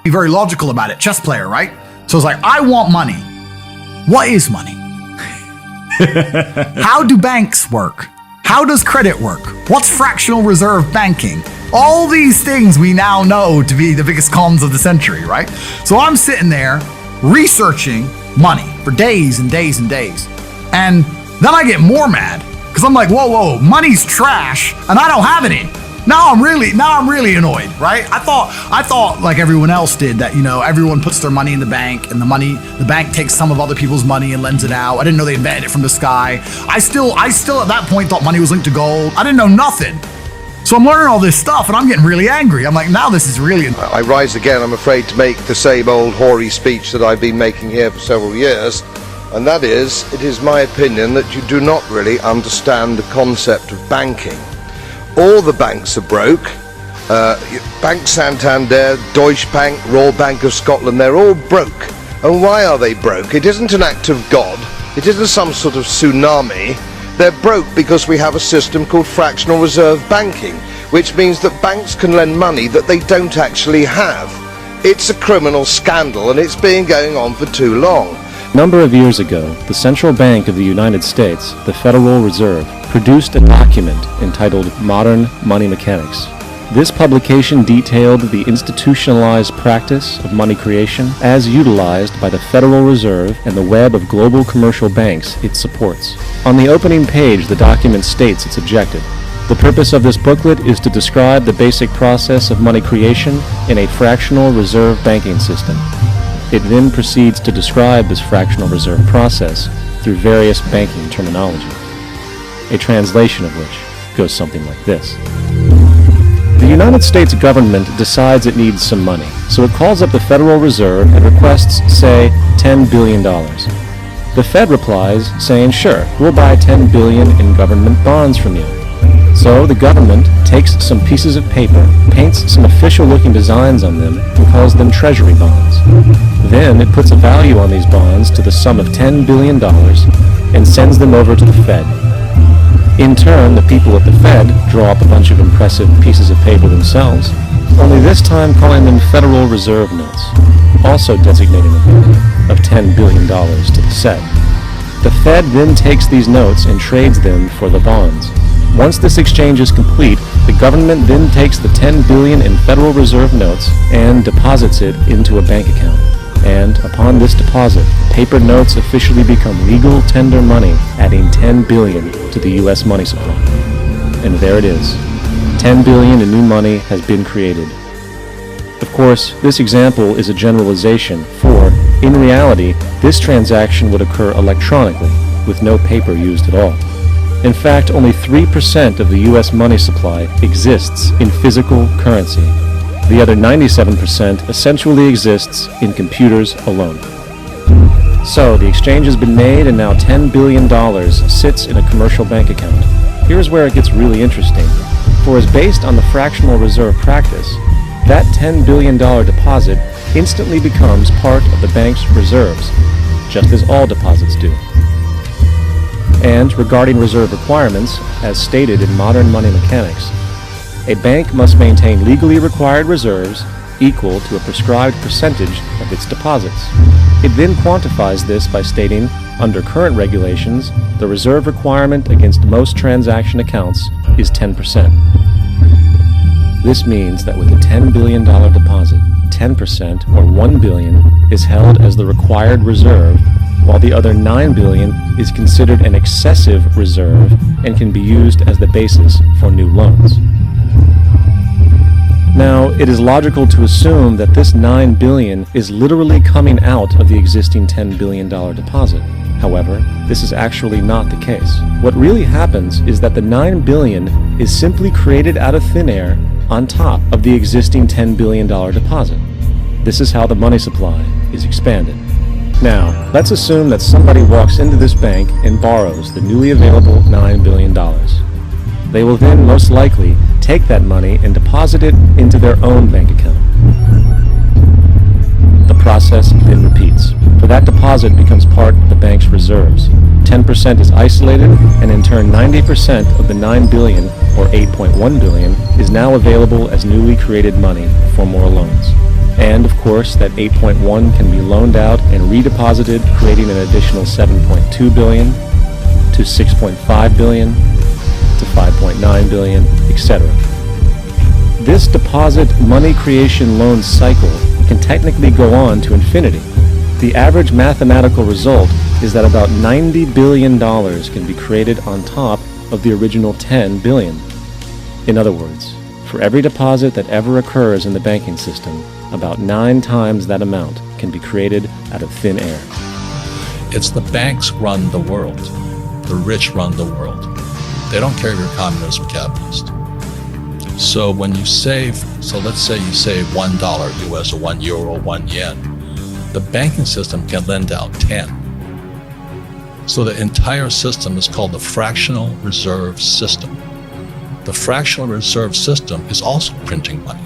Be very logical about it. Chess player, right? So it's like, I want money. What is money? How do banks work? How does credit work? What's fractional reserve banking? All these things we now know to be the biggest cons of the century, right? So I'm sitting there researching money for days and days and days. And then I get more mad because I'm like, whoa, money's trash and I don't have any. Now I'm really annoyed, right? I thought like everyone else did that, everyone puts their money in the bank and the bank takes some of other people's money and lends it out. I didn't know they invented it from the sky. I still at that point thought money was linked to gold. I didn't know nothing. So I'm learning all this stuff and I'm getting really angry. I'm like, now this is really... I rise again, I'm afraid, to make the same old hoary speech that I've been making here for several years. And that is, it is my opinion that you do not really understand the concept of banking. All the banks are broke. Bank Santander, Deutsche Bank, Royal Bank of Scotland, they're all broke. And why are they broke? It isn't an act of God. It isn't some sort of tsunami. They're broke because we have a system called fractional reserve banking, which means that banks can lend money that they don't actually have. It's a criminal scandal and it's been going on for too long. A number of years ago, the Central Bank of the United States, the Federal Reserve, produced a document entitled Modern Money Mechanics. This publication detailed the institutionalized practice of money creation as utilized by the Federal Reserve and the web of global commercial banks it supports. On the opening page, the document states its objective. The purpose of this booklet is to describe the basic process of money creation in a fractional reserve banking system. It then proceeds to describe this fractional reserve process through various banking terminology, a translation of which goes something like this. The United States government decides it needs some money, so it calls up the Federal Reserve and requests, say, $10 billion. The Fed replies, saying, sure, we'll buy $10 billion in government bonds from you. So the government takes some pieces of paper, paints some official-looking designs on them, and calls them treasury bonds. Then it puts a value on these bonds to the sum of $10 billion and sends them over to the Fed. In turn, the people at the Fed draw up a bunch of impressive pieces of paper themselves, only this time calling them Federal Reserve notes, also designating a value of $10 billion to the set. The Fed then takes these notes and trades them for the bonds. Once this exchange is complete, the government then takes the $10 billion in Federal Reserve notes and deposits it into a bank account. And upon this deposit, paper notes officially become legal tender money, adding $10 billion to the U.S. money supply. And there it is. $10 billion in new money has been created. Of course, this example is a generalization, for, in reality, this transaction would occur electronically, with no paper used at all. In fact, only 3% of the U.S. money supply exists in physical currency. The other 97% essentially exists in computers alone. So, the exchange has been made and now $10 billion sits in a commercial bank account. Here's where it gets really interesting. For as based on the fractional reserve practice, that $10 billion deposit instantly becomes part of the bank's reserves, just as all deposits do. And regarding reserve requirements, as stated in Modern Money Mechanics, a bank must maintain legally required reserves equal to a prescribed percentage of its deposits. It then quantifies this by stating, under current regulations, the reserve requirement against most transaction accounts is 10%. This means that with a $10 billion deposit, 10% or $1 billion is held as the required reserve, while the other $9 billion is considered an excessive reserve and can be used as the basis for new loans. Now, it is logical to assume that this $9 billion is literally coming out of the existing $10 billion deposit. However, this is actually not the case. What really happens is that the $9 billion is simply created out of thin air on top of the existing $10 billion deposit. This is how the money supply is expanded. Now, let's assume that somebody walks into this bank and borrows the newly available $9 billion. They will then most likely take that money and deposit it into their own bank account. The process then repeats, for that deposit becomes part of the bank's reserves. 10% is isolated, and in turn 90% of the $9 billion, or $8.1 billion, is now available as newly created money for more loans. And of course, that 8.1 can be loaned out and redeposited, creating an additional 7.2 billion to 6.5 billion to 5.9 billion, etc. This deposit money creation loan cycle can technically go on to infinity. The average mathematical result is that about $90 billion can be created on top of the original 10 billion. In other words, for every deposit that ever occurs in the banking system, about 9 times that amount can be created out of thin air. It's the banks run the world. The rich run the world. They don't care if you're communist or capitalist. So when you save, so let's say you save $1 US or €1 or 1 yen, the banking system can lend out 10. So the entire system is called the fractional reserve system. The fractional reserve system is also printing money.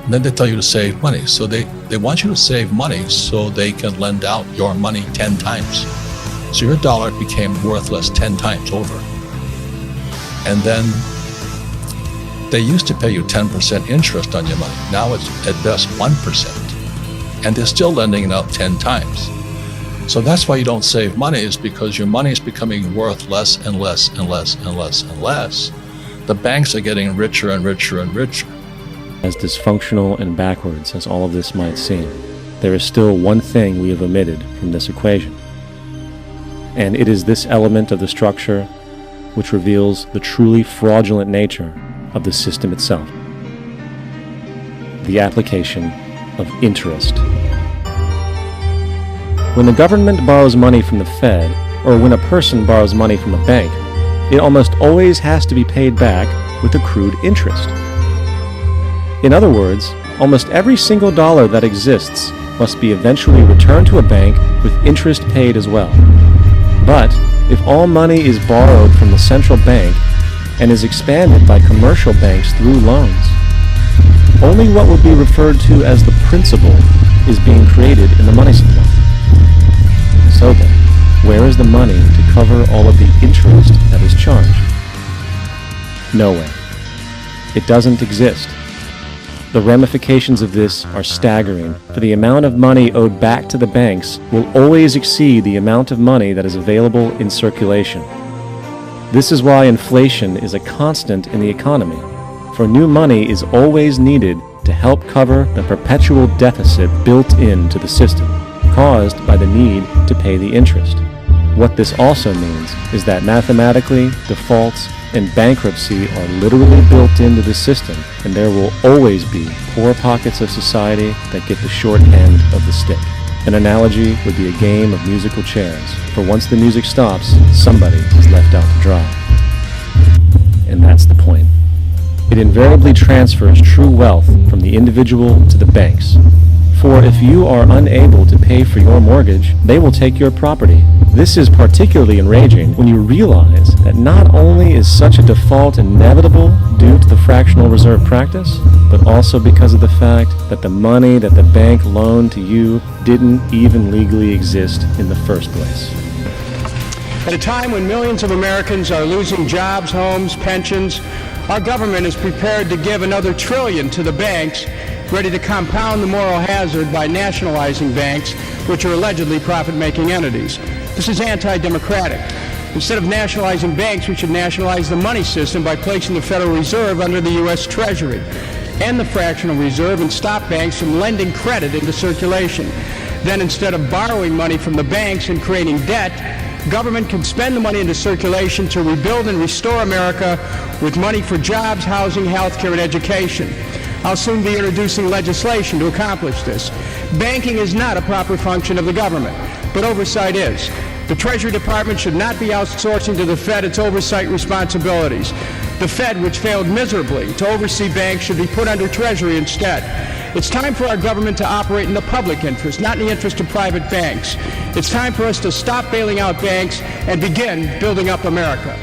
And then they tell you to save money. So they want you to save money so they can lend out your money 10 times. So your dollar became worthless 10 times over. And then they used to pay you 10% interest on your money. Now it's at best 1%. And they're still lending it out 10 times. So that's why you don't save money, is because your money is becoming worth less and less and less and less and less. The banks are getting richer and richer and richer. As dysfunctional and backwards as all of this might seem, there is still one thing we have omitted from this equation. And it is this element of the structure which reveals the truly fraudulent nature of the system itself: the application of interest. When the government borrows money from the Fed, or when a person borrows money from a bank, it almost always has to be paid back with accrued interest. In other words, almost every single dollar that exists must be eventually returned to a bank with interest paid as well. But if all money is borrowed from the central bank and is expanded by commercial banks through loans, only what would be referred to as the principal is being created in the money supply. So then, where is the money to cover all of the interest that is charged? Nowhere. It doesn't exist. The ramifications of this are staggering, for the amount of money owed back to the banks will always exceed the amount of money that is available in circulation. This is why inflation is a constant in the economy, for new money is always needed to help cover the perpetual deficit built into the system, caused by the need to pay the interest. What this also means is that mathematically, defaults and bankruptcy are literally built into the system, and there will always be poor pockets of society that get the short end of the stick. An analogy would be a game of musical chairs, for once the music stops, somebody is left out to dry. And that's the point. It invariably transfers true wealth from the individual to the banks. For if you are unable to pay for your mortgage, they will take your property. This is particularly enraging when you realize that not only is such a default inevitable due to the fractional reserve practice, but also because of the fact that the money that the bank loaned to you didn't even legally exist in the first place. At a time when millions of Americans are losing jobs, homes, pensions, our government is prepared to give another $1 trillion to the banks, ready to compound the moral hazard by nationalizing banks, which are allegedly profit-making entities. This is anti-democratic. Instead of nationalizing banks, we should nationalize the money system by placing the Federal Reserve under the U.S. Treasury and the fractional reserve, and stop banks from lending credit into circulation. Then, instead of borrowing money from the banks and creating debt, government can spend the money into circulation to rebuild and restore America with money for jobs, housing, health care, and education. I'll soon be introducing legislation to accomplish this. Banking is not a proper function of the government, but oversight is. The Treasury Department should not be outsourcing to the Fed its oversight responsibilities. The Fed, which failed miserably to oversee banks, should be put under Treasury instead. It's time for our government to operate in the public interest, not in the interest of private banks. It's time for us to stop bailing out banks and begin building up America.